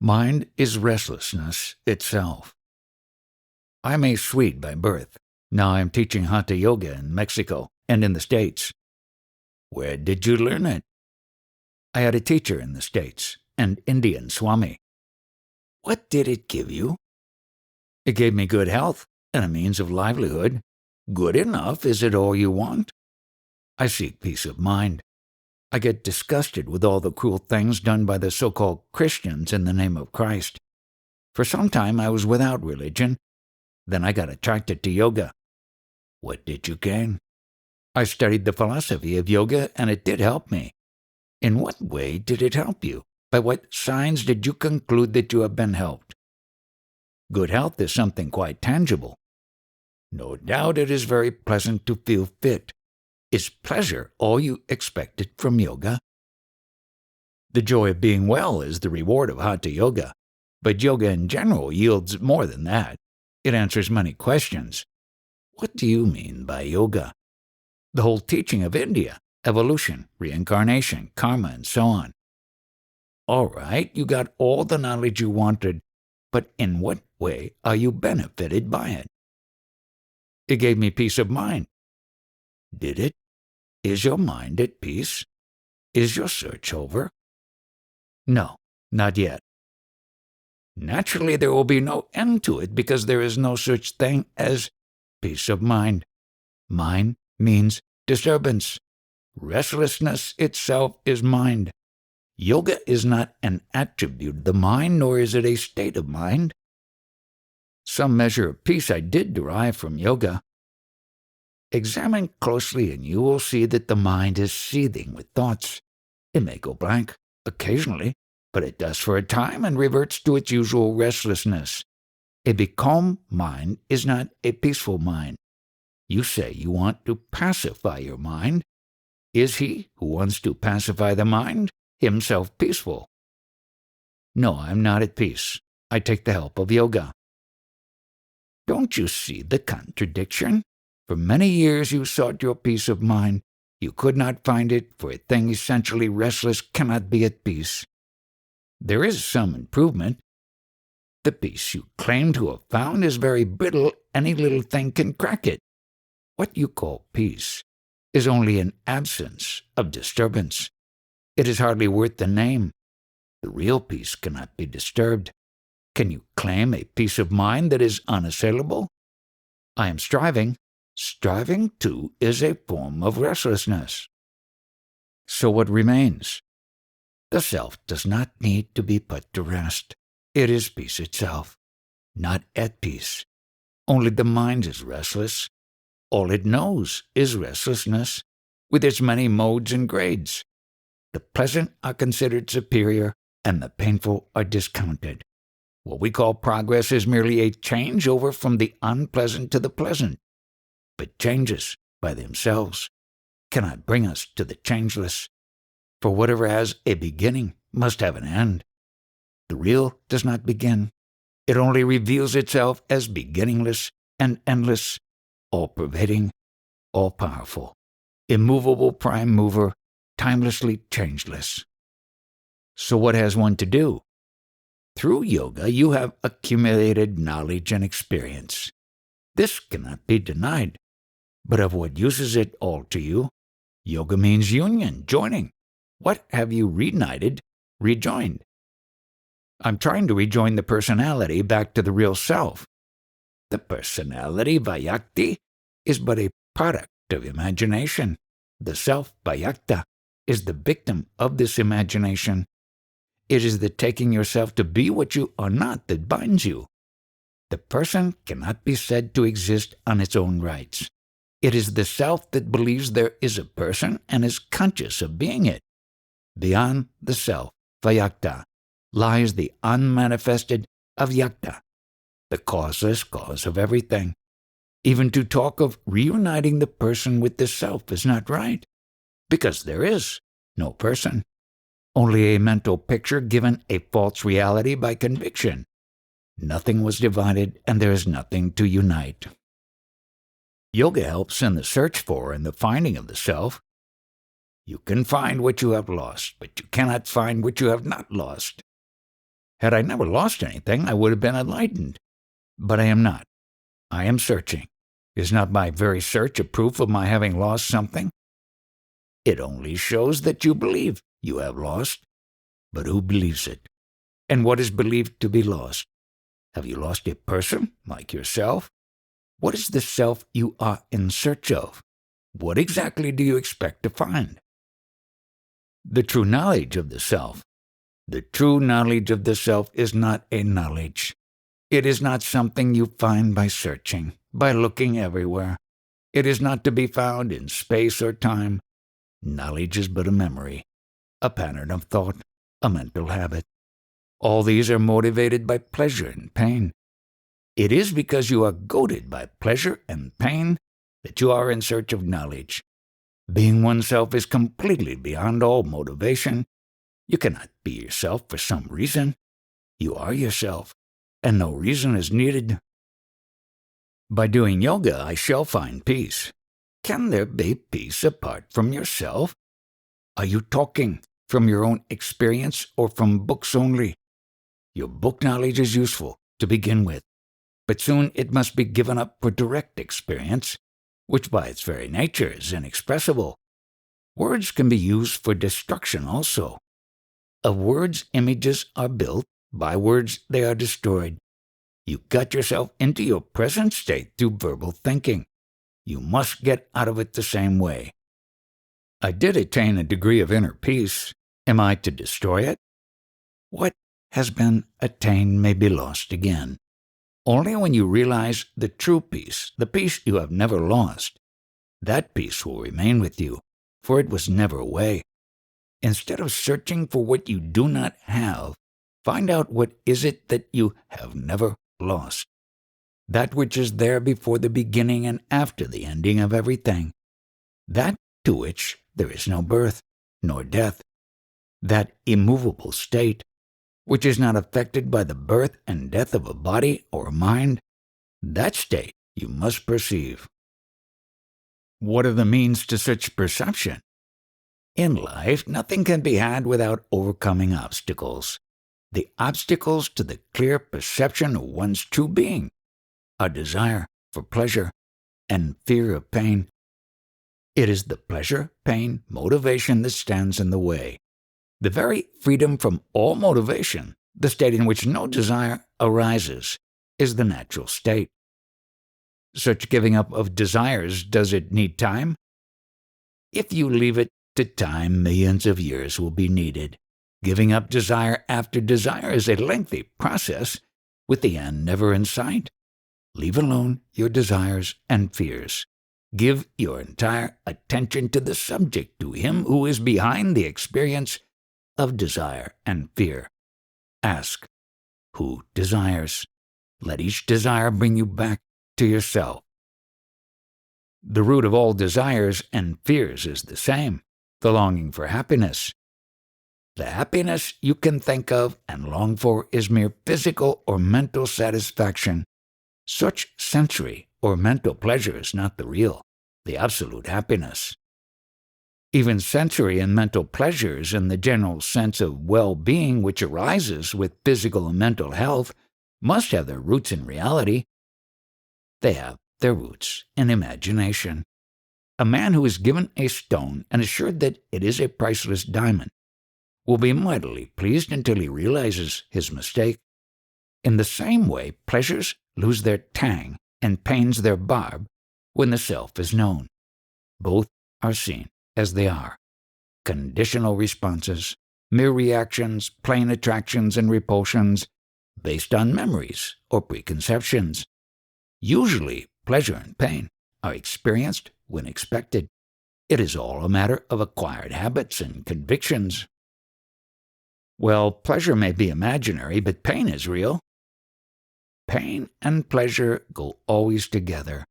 Mind is restlessness itself. I'm a Swede by birth. Now I'm teaching Hatha Yoga in Mexico and in the States. Where did you learn it? I had a teacher in the States, an Indian Swami. What did it give you? It gave me good health and a means of livelihood. Good enough, is it all you want? I seek peace of mind. I get disgusted with all the cruel things done by the so-called Christians in the name of Christ. For some time I was without religion. Then I got attracted to yoga. What did you gain? I studied the philosophy of yoga, and it did help me. In what way did it help you? By what signs did you conclude that you have been helped? Good health is something quite tangible. No doubt it is very pleasant to feel fit. Is pleasure all you expected from yoga? The joy of being well is the reward of Hatha Yoga, but yoga in general yields more than that. It answers many questions. What do you mean by yoga? The whole teaching of India, evolution, reincarnation, karma, and so on. All right, you got all the knowledge you wanted, but in what way are you benefited by it? It gave me peace of mind. Did it? Is your mind at peace? Is your search over? No, not yet. Naturally, there will be no end to it because there is no such thing as peace of mind. Mind means disturbance. Restlessness itself is mind. Yoga is not an attribute of the mind, nor is it a state of mind. Some measure of peace I did derive from yoga. Examine closely and you will see that the mind is seething with thoughts. It may go blank occasionally, but it does for a time and reverts to its usual restlessness. A becalmed mind is not a peaceful mind. You say you want to pacify your mind. Is he who wants to pacify the mind himself peaceful? No, I'm not at peace. I take the help of yoga. Don't you see the contradiction? For many years you sought your peace of mind. You could not find it, for a thing essentially restless cannot be at peace. There is some improvement. The peace you claim to have found is very brittle. Any little thing can crack it. What you call peace is only an absence of disturbance. It is hardly worth the name. The real peace cannot be disturbed. Can you claim a peace of mind that is unassailable? I am striving. Striving, too, is a form of restlessness. So what remains? The self does not need to be put to rest. It is peace itself, not at peace. Only the mind is restless. All it knows is restlessness, with its many modes and grades. The pleasant are considered superior, and the painful are discounted. What we call progress is merely a change over from the unpleasant to the pleasant. But changes, by themselves, cannot bring us to the changeless, for whatever has a beginning must have an end. The real does not begin. It only reveals itself as beginningless and endless, all-pervading, all-powerful, immovable prime mover, timelessly changeless. So what has one to do? Through yoga you have accumulated knowledge and experience. This cannot be denied. But of what use is it all to you? Yoga means union, joining. What have you reunited, rejoined? I'm trying to rejoin the personality back to the real self. The personality, Vyakti, is but a product of imagination. The self, Vyakta, is the victim of this imagination. It is the taking yourself to be what you are not that binds you. The person cannot be said to exist on its own rights. It is the self that believes there is a person and is conscious of being it. Beyond the self, Vyakta, lies the unmanifested Avyakta, the causeless cause of everything. Even to talk of reuniting the person with the self is not right, because there is no person, only a mental picture given a false reality by conviction. Nothing was divided, and there is nothing to unite. Yoga helps in the search for and the finding of the self. You can find what you have lost, but you cannot find what you have not lost. Had I never lost anything, I would have been enlightened. But I am not. I am searching. Is not my very search a proof of my having lost something? It only shows that you believe you have lost. But who believes it? And what is believed to be lost? Have you lost a person, like yourself? What is the self you are in search of? What exactly do you expect to find? The true knowledge of the self. The true knowledge of the self is not a knowledge. It is not something you find by searching, by looking everywhere. It is not to be found in space or time. Knowledge is but a memory, a pattern of thought, a mental habit. All these are motivated by pleasure and pain. It is because you are goaded by pleasure and pain that you are in search of knowledge. Being oneself is completely beyond all motivation. You cannot be yourself for some reason. You are yourself, and no reason is needed. By doing yoga, I shall find peace. Can there be peace apart from yourself? Are you talking from your own experience or from books only? Your book knowledge is useful to begin with, but soon it must be given up for direct experience, which by its very nature is inexpressible. Words can be used for destruction also. Of words, images are built. By words, they are destroyed. You got yourself into your present state through verbal thinking. You must get out of it the same way. I did attain a degree of inner peace. Am I to destroy it? What has been attained may be lost again. Only when you realize the true peace, the peace you have never lost, that peace will remain with you, for it was never away. Instead of searching for what you do not have, find out what is it that you have never lost. That which is there before the beginning and after the ending of everything. That to which there is no birth, nor death. That immovable state, which is not affected by the birth and death of a body or a mind. That state you must perceive. What are the means to such perception? In life, nothing can be had without overcoming obstacles. The obstacles to the clear perception of one's true being are desire for pleasure and fear of pain. It is the pleasure, pain, motivation that stands in the way. The very freedom from all motivation, the state in which no desire arises, is the natural state. Such giving up of desires, does it need time? If you leave it to time, millions of years will be needed. Giving up desire after desire is a lengthy process, with the end never in sight. Leave alone your desires and fears. Give your entire attention to the subject, to him who is behind the experience of desire and fear. Ask, who desires? Let each desire bring you back to yourself. The root of all desires and fears is the same, the longing for happiness. The happiness you can think of and long for is mere physical or mental satisfaction. Such sensory or mental pleasure is not the real, the absolute happiness. Even sensory and mental pleasures in the general sense of well-being which arises with physical and mental health must have their roots in reality. They have their roots in imagination. A man who is given a stone and assured that it is a priceless diamond will be mightily pleased until he realizes his mistake. In the same way, pleasures lose their tang and pains their barb when the self is known. Both are seen as they are, conditional responses, mere reactions, plain attractions and repulsions, based on memories or preconceptions. Usually, pleasure and pain are experienced when expected. It is all a matter of acquired habits and convictions. Well, pleasure may be imaginary, but pain is real. Pain and pleasure go always together.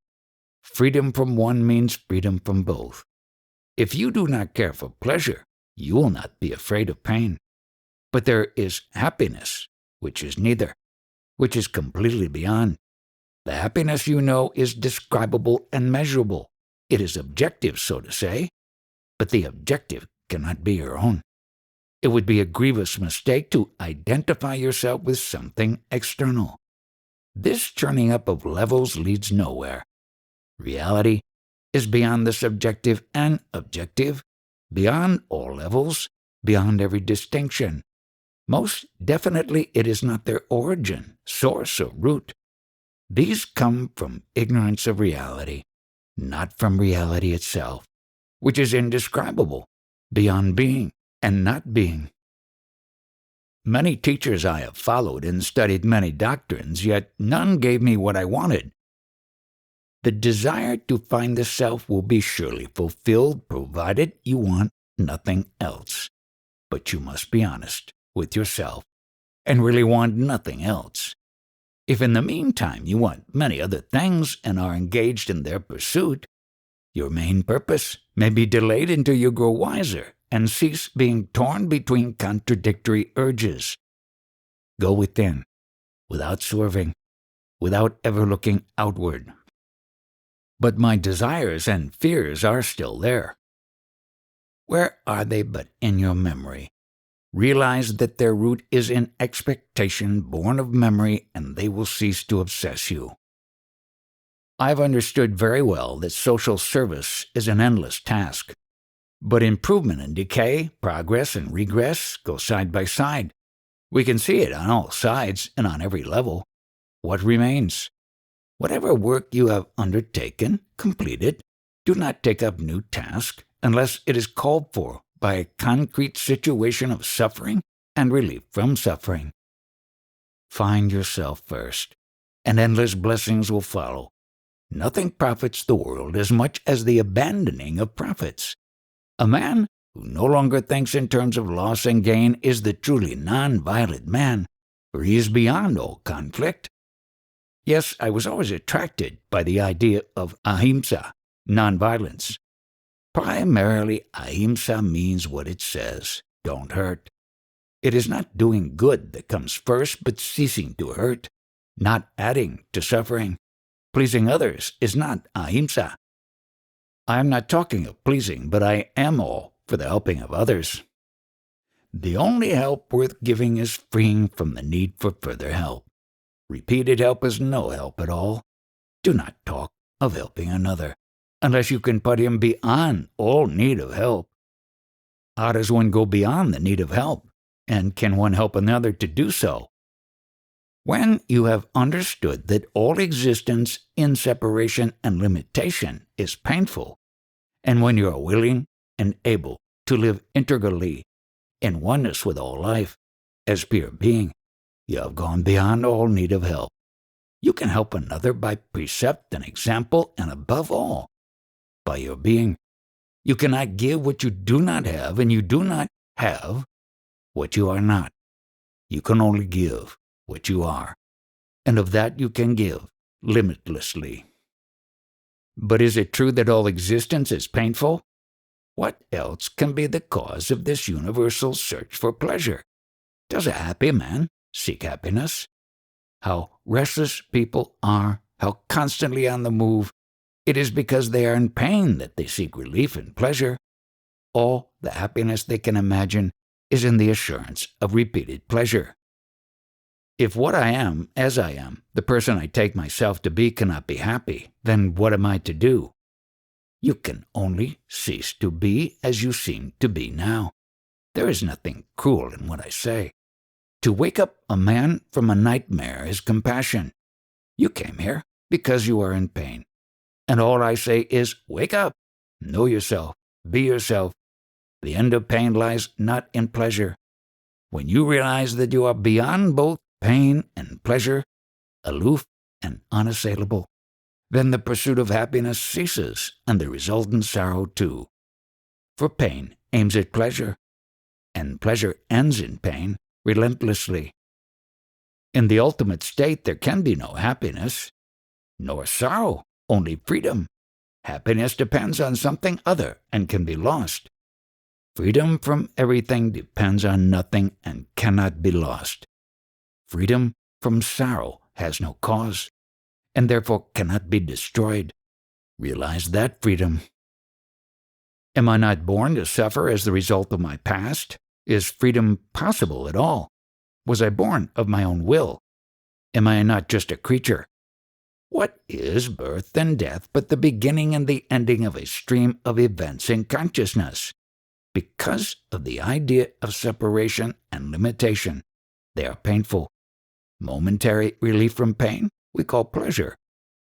Freedom from one means freedom from both. If you do not care for pleasure, you will not be afraid of pain. But there is happiness, which is neither, which is completely beyond. The happiness you know is describable and measurable. It is objective, so to say, but the objective cannot be your own. It would be a grievous mistake to identify yourself with something external. This turning up of levels leads nowhere. Reality is beyond the subjective and objective, beyond all levels, beyond every distinction. Most definitely it is not their origin, source, or root. These come from ignorance of reality, not from reality itself, which is indescribable, beyond being and not being. Many teachers I have followed and studied many doctrines, yet none gave me what I wanted. The desire to find the self will be surely fulfilled, provided you want nothing else. But you must be honest with yourself and really want nothing else. If in the meantime you want many other things and are engaged in their pursuit, your main purpose may be delayed until you grow wiser and cease being torn between contradictory urges. Go within, without swerving, without ever looking outward. But my desires and fears are still there. Where are they but in your memory? Realize that their root is in expectation born of memory, and they will cease to obsess you. I've understood very well that social service is an endless task. But improvement and decay, progress and regress go side by side. We can see it on all sides and on every level. What remains? Whatever work you have undertaken, complete it. Do not take up new task unless it is called for by a concrete situation of suffering and relief from suffering. Find yourself first, and endless blessings will follow. Nothing profits the world as much as the abandoning of profits. A man who no longer thinks in terms of loss and gain is the truly non-violent man, for he is beyond all conflict. Yes, I was always attracted by the idea of ahimsa, non-violence. Primarily, ahimsa means what it says, don't hurt. It is not doing good that comes first, but ceasing to hurt, not adding to suffering. Pleasing others is not ahimsa. I am not talking of pleasing, but I am all for the helping of others. The only help worth giving is freeing from the need for further help. Repeated help is no help at all. Do not talk of helping another, unless you can put him beyond all need of help. How does one go beyond the need of help, and can one help another to do so? When you have understood that all existence in separation and limitation is painful, and when you are willing and able to live integrally in oneness with all life, as pure being, you have gone beyond all need of help. You can help another by precept and example, and above all, by your being. You cannot give what you do not have, and you do not have what you are not. You can only give what you are, and of that you can give limitlessly. But is it true that all existence is painful? What else can be the cause of this universal search for pleasure? Does a happy man seek happiness? How restless people are, how constantly on the move. It is because they are in pain that they seek relief and pleasure. All the happiness they can imagine is in the assurance of repeated pleasure. If what I am, as I am, the person I take myself to be, cannot be happy, then what am I to do? You can only cease to be as you seem to be now. There is nothing cruel in what I say. To wake up a man from a nightmare is compassion. You came here because you are in pain. And all I say is, wake up, know yourself, be yourself. The end of pain lies not in pleasure. When you realize that you are beyond both pain and pleasure, aloof and unassailable, then the pursuit of happiness ceases, and the resultant sorrow too. For pain aims at pleasure, and pleasure ends in pain relentlessly. In the ultimate state there can be no happiness, nor sorrow, only freedom. Happiness depends on something other and can be lost. Freedom from everything depends on nothing and cannot be lost. Freedom from sorrow has no cause, and therefore cannot be destroyed. Realize that freedom. Am I not born to suffer as the result of my past? Is freedom possible at all? Was I born of my own will? Am I not just a creature? What is birth and death but the beginning and the ending of a stream of events in consciousness? Because of the idea of separation and limitation, they are painful. Momentary relief from pain we call pleasure,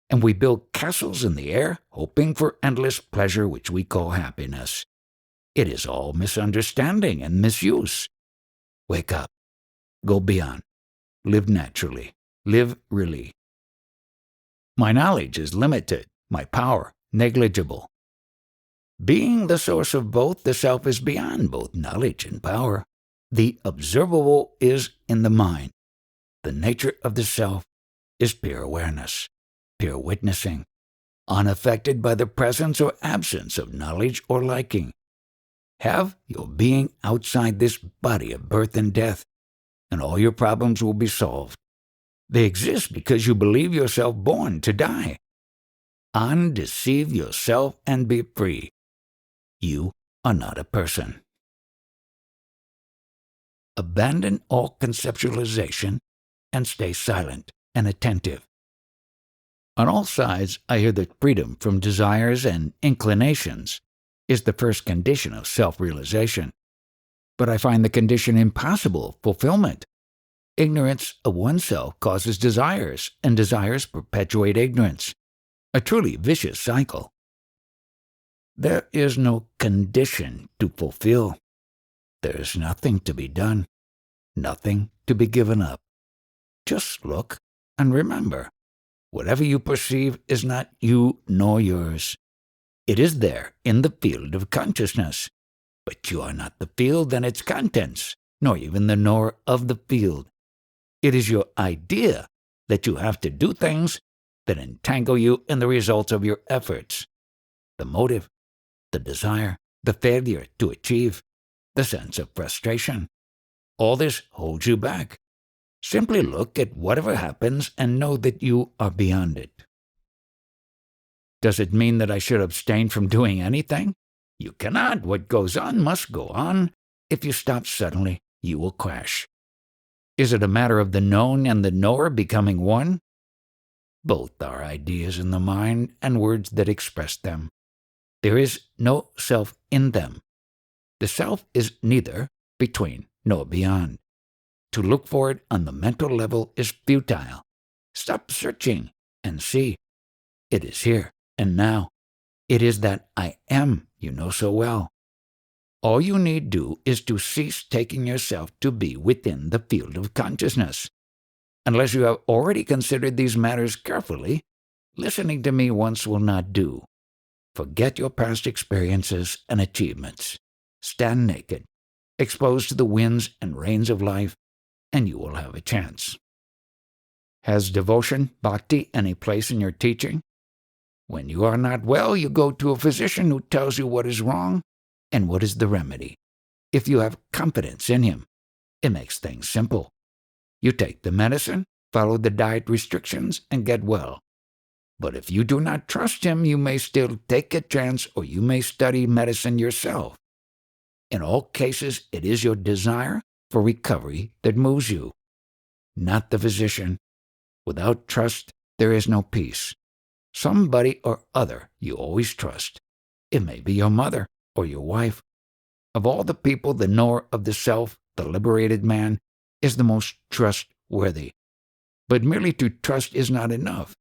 and we build castles in the air, hoping for endless pleasure which we call happiness. It is all misunderstanding and misuse. Wake up. Go beyond. Live naturally. Live really. My knowledge is limited, my power negligible. Being the source of both, the self is beyond both knowledge and power. The observable is in the mind. The nature of the self is pure awareness, pure witnessing, unaffected by the presence or absence of knowledge or liking. Have your being outside this body of birth and death, and all your problems will be solved. They exist because you believe yourself born to die. Undeceive yourself and be free. You are not a person. Abandon all conceptualization and stay silent and attentive. On all sides, I hear that freedom from desires and inclinations is the first condition of self-realization. But I find the condition impossible of fulfillment. Ignorance of oneself causes desires, and desires perpetuate ignorance. A truly vicious cycle. There is no condition to fulfill. There is nothing to be done, nothing to be given up. Just look and remember, whatever you perceive is not you nor yours. It is there in the field of consciousness, but you are not the field and its contents, nor even the knower of the field. It is your idea that you have to do things that entangle you in the results of your efforts. The motive, the desire, the failure to achieve, the sense of frustration. All this holds you back. Simply look at whatever happens and know that you are beyond it. Does it mean that I should abstain from doing anything? You cannot. What goes on must go on. If you stop suddenly, you will crash. Is it a matter of the known and the knower becoming one? Both are ideas in the mind and words that express them. There is no self in them. The self is neither between nor beyond. To look for it on the mental level is futile. Stop searching and see. It is here and now. It is that I am you know so well. All you need do is to cease taking yourself to be within the field of consciousness. Unless you have already considered these matters carefully, listening to me once will not do. Forget your past experiences and achievements. Stand naked, exposed to the winds and rains of life, and you will have a chance. Has devotion, bhakti, any place in your teaching? When you are not well, you go to a physician who tells you what is wrong and what is the remedy. If you have confidence in him, it makes things simple. You take the medicine, follow the diet restrictions, and get well. But if you do not trust him, you may still take a chance, or you may study medicine yourself. In all cases, it is your desire for recovery that moves you, not the physician. Without trust, there is no peace. Somebody or other you always trust. It may be your mother or your wife. Of all the people, the knower of the self, the liberated man, is the most trustworthy. But merely to trust is not enough.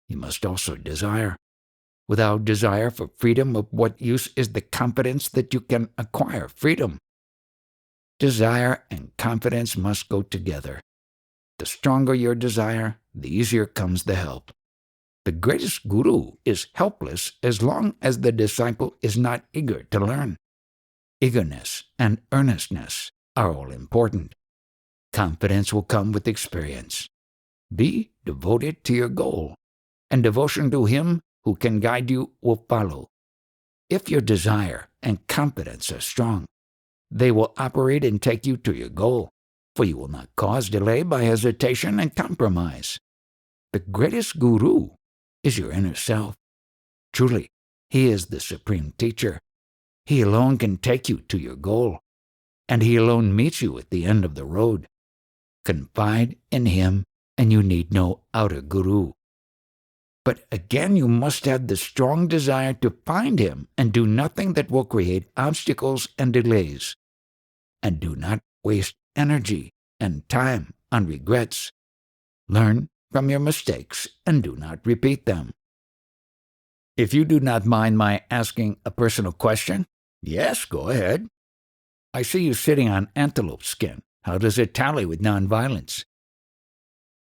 You must also desire. Without desire for freedom, of what use is the confidence that you can acquire freedom? Desire and confidence must go together. The stronger your desire, the easier comes the help. The greatest guru is helpless as long as the disciple is not eager to learn. Eagerness and earnestness are all important. Confidence will come with experience. Be devoted to your goal, and devotion to him who can guide you will follow. If your desire and confidence are strong, they will operate and take you to your goal, for you will not cause delay by hesitation and compromise. The greatest guru is your inner self. Truly, he is the supreme teacher. He alone can take you to your goal. and He alone meets you at the end of the road. Confide in Him, and you need no outer guru. But again, you must have the strong desire to find Him and do nothing that will create obstacles and delays. And do not waste energy and time on regrets. Learn from your mistakes and do not repeat them. If you do not mind my asking a personal question, yes, go ahead. I see you sitting on antelope skin. How does it tally with nonviolence?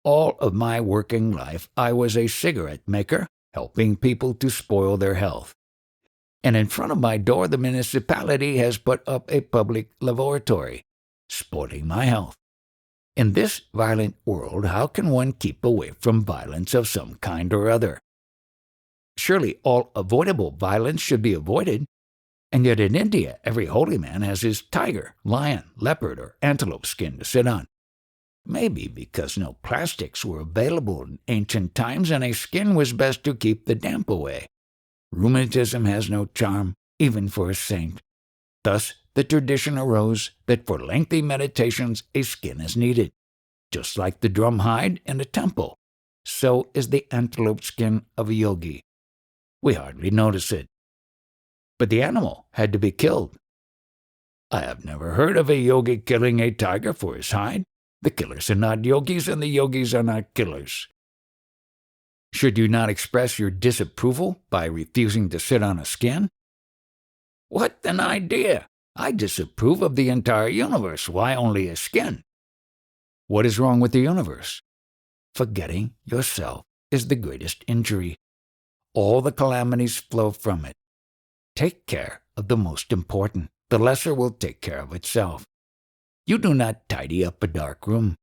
All of my working life, I was a cigarette maker, helping people to spoil their health. And in front of my door, the municipality has put up a public laboratory, spoiling my health. In this violent world, how can one keep away from violence of some kind or other? Surely all avoidable violence should be avoided, and yet in India, every holy man has his tiger, lion, leopard, or antelope skin to sit on. Maybe because no plastics were available in ancient times and a skin was best to keep the damp away. Rheumatism has no charm, even for a saint. Thus, the tradition arose that for lengthy meditations a skin is needed. Just like the drum hide in a temple, so is the antelope skin of a yogi. We hardly notice it. But the animal had to be killed. I have never heard of a yogi killing a tiger for his hide. The killers are not yogis, and the yogis are not killers. Should you not express your disapproval by refusing to sit on a skin? What an idea! I disapprove of the entire universe. Why only a skin? What is wrong with the universe? Forgetting yourself is the greatest injury. All the calamities flow from it. Take care of the most important. The lesser will take care of itself. You do not tidy up a dark room.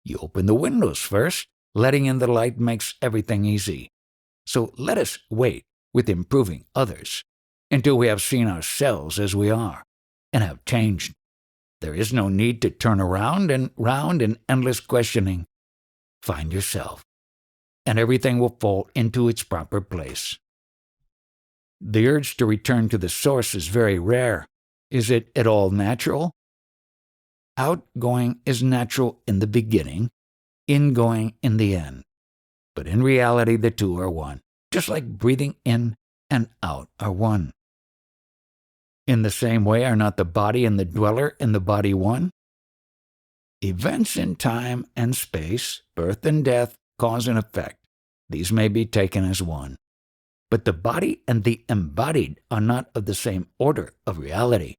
You open the windows first. Letting in the light makes everything easy. So let us wait with improving others until we have seen ourselves as we are and have changed. There is no need to turn around and round in endless questioning. Find yourself, and everything will fall into its proper place. The urge to return to the source is very rare. Is it at all natural? Outgoing is natural in the beginning, ingoing in the end. But in reality, the two are one, just like breathing in and out are one. In the same way, are not the body and the dweller in the body one? Events in time and space, birth and death, cause and effect, these may be taken as one. But the body and the embodied are not of the same order of reality.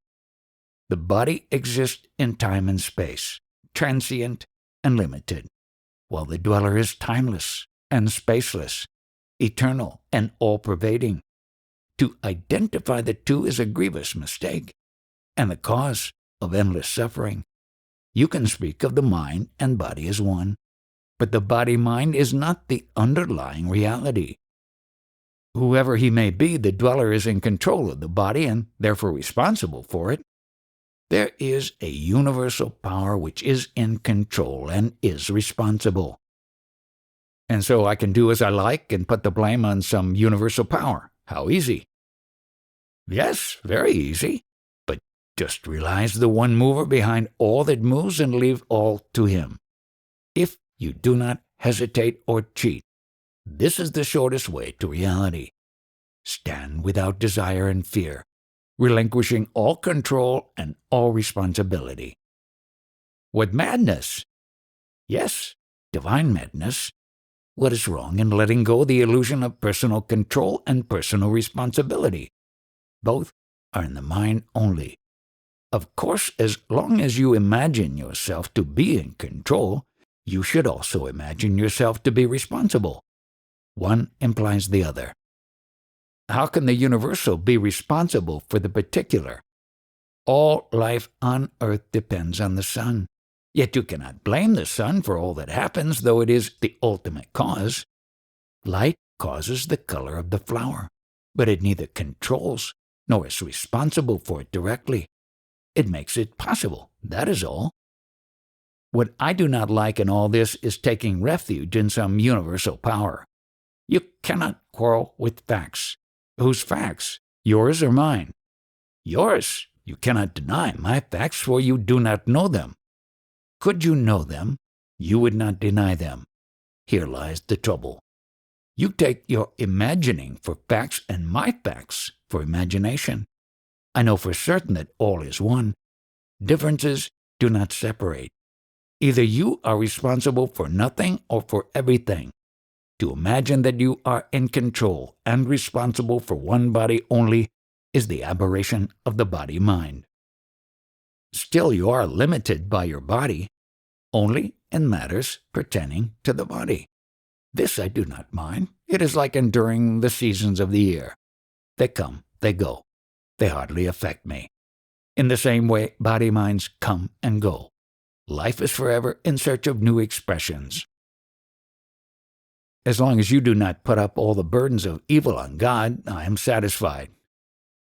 The body exists in time and space, transient and limited, while the dweller is timeless and spaceless, eternal and all-pervading. To identify the two is a grievous mistake, and the cause of endless suffering. You can speak of the mind and body as one, but the body-mind is not the underlying reality. Whoever he may be, the dweller is in control of the body and therefore responsible for it. There is a universal power which is in control and is responsible. And so I can do as I like and put the blame on some universal power. How easy. Yes, very easy. But just realize the one mover behind all that moves and leave all to him. If you do not hesitate or cheat, this is the shortest way to reality. Stand without desire and fear, relinquishing all control and all responsibility. What madness? Yes, divine madness. What is wrong in letting go the illusion of personal control and personal responsibility? Both are in the mind only. Of course, as long as you imagine yourself to be in control, you should also imagine yourself to be responsible. One implies the other. How can the universal be responsible for the particular? All life on earth depends on the sun. Yet you cannot blame the sun for all that happens, though it is the ultimate cause. Light causes the color of the flower, but it neither controls nor is responsible for it directly. It makes it possible, that is all. What I do not like in all this is taking refuge in some universal power. You cannot quarrel with facts. Whose facts? Yours or mine? Yours, You cannot deny my facts, for you do not know them. Could you know them, you would not deny them. Here lies the trouble. You take your imagining for facts and my facts for imagination. I know for certain that all is one. Differences do not separate. Either you are responsible for nothing or for everything. To imagine that you are in control and responsible for one body only is the aberration of the body-mind. Still, you are limited by your body only in matters pertaining to the body. This I do not mind. It is like enduring the seasons of the year. They come, they go. They hardly affect me. In the same way, body-minds come and go. Life is forever in search of new expressions. As long as you do not put up all the burdens of evil on God, I am satisfied.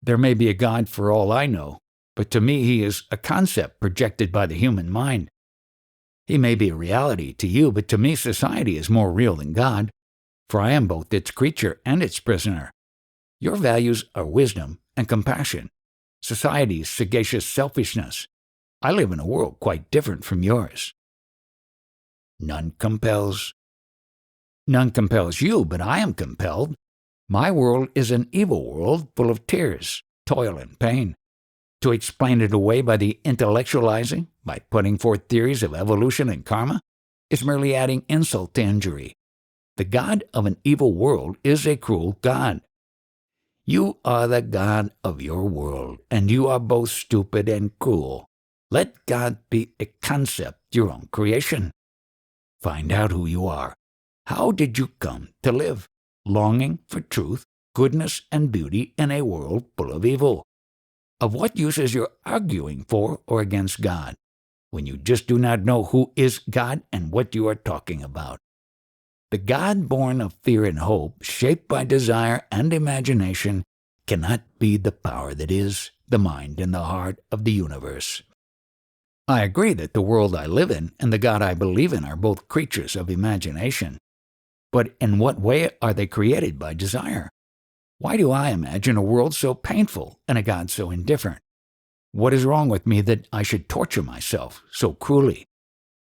There may be a God for all I know, but to me he is a concept projected by the human mind. He may be a reality to you, but to me society is more real than God, for I am both its creature and its prisoner. Your values are wisdom and compassion. Society's sagacious selfishness. I live in a world quite different from yours. None compels you, but I am compelled. My world is an evil world full of tears, toil, and pain. To explain it away by the intellectualizing, by putting forth theories of evolution and karma, is merely adding insult to injury. The God of an evil world is a cruel God. You are the God of your world, and you are both stupid and cruel. Let God be a concept, your own creation. Find out who you are. How did you come to live, longing for truth, goodness, and beauty in a world full of evil? Of what use is your arguing for or against God, when you just do not know who is God and what you are talking about? The God born of fear and hope, shaped by desire and imagination, cannot be the power that is the mind and the heart of the universe. I agree that the world I live in and the God I believe in are both creatures of imagination. But in what way are they created by desire? Why do I imagine a world so painful and a God so indifferent? What is wrong with me that I should torture myself so cruelly?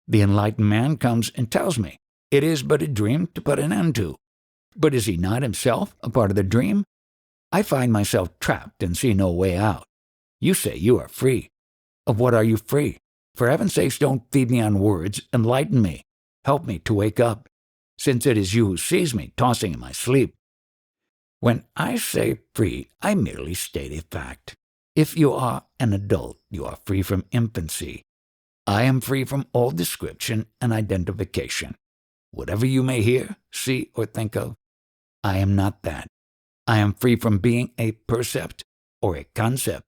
The enlightened man comes and tells me it is but a dream to put an end to. But is he not himself a part of the dream? I find myself trapped and see no way out. You say you are free. Of what are you free? For heaven's sakes, don't feed me on words. Enlighten me. Help me to wake up, since it is you who sees me tossing in my sleep. When I say free, I merely state a fact. If you are an adult, you are free from infancy. I am free from all description and identification. Whatever you may hear, see, or think of, I am not that. I am free from being a percept or a concept.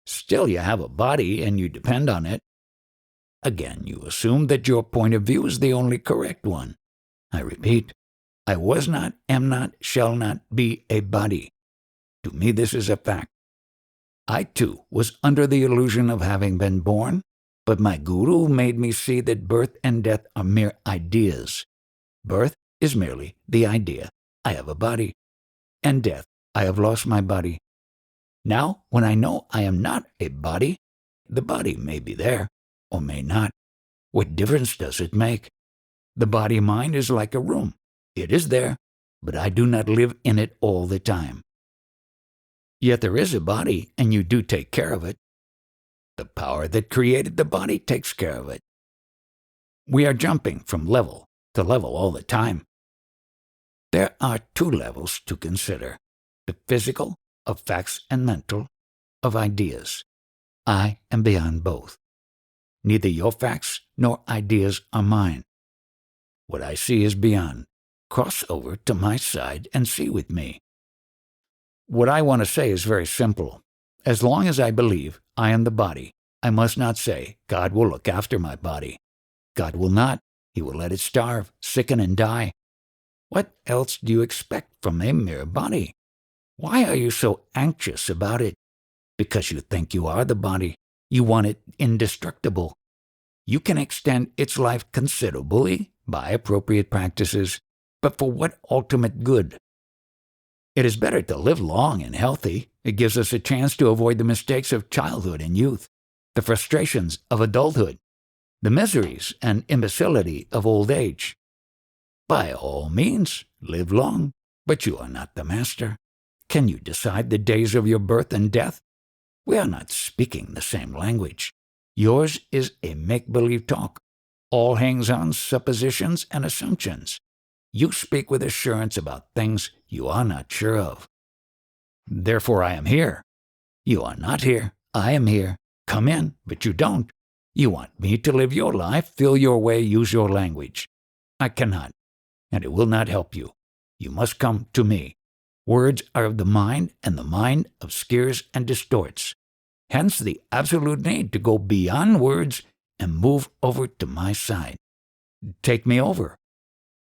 Still, you have a body and you depend on it. Again, you assume that your point of view is the only correct one. I repeat, I was not, am not, shall not be a body. To me, this is a fact. I, too, was under the illusion of having been born, but my guru made me see that birth and death are mere ideas. Birth is merely the idea, I have a body, and death, I have lost my body. Now, when I know I am not a body, the body may be there, or may not. What difference does it make? The body-mind is like a room. It is there, but I do not live in it all the time. Yet there is a body, and you do take care of it. The power that created the body takes care of it. We are jumping from level to level all the time. There are two levels to consider, the physical, of facts, and mental, of ideas. I am beyond both. Neither your facts nor ideas are mine. What I see is beyond. Cross over to my side and see with me. What I want to say is very simple. As long as I believe I am the body, I must not say God will look after my body. God will not. He will let it starve, sicken, and die. What else do you expect from a mere body? Why are you so anxious about it? Because you think you are the body. You want it indestructible. You can extend its life considerably by appropriate practices, but for what ultimate good? It is better to live long and healthy. It gives us a chance to avoid the mistakes of childhood and youth, the frustrations of adulthood, the miseries and imbecility of old age. By all means, live long, but you are not the master. Can you decide the days of your birth and death? We are not speaking the same language. Yours is a make-believe talk. All hangs on suppositions and assumptions. You speak with assurance about things you are not sure of. Therefore I am here. You are not here. I am here. Come in, but you don't. You want me to live your life, feel your way, use your language. I cannot, and it will not help you. You must come to me. Words are of the mind, and the mind obscures and distorts. Hence the absolute need to go beyond words and move over to my side. Take me over.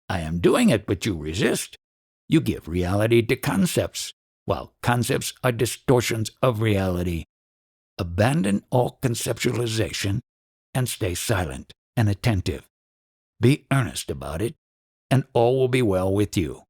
I am doing it, but you resist. You give reality to concepts, while concepts are distortions of reality. Abandon all conceptualization and stay silent and attentive. Be earnest about it, and all will be well with you.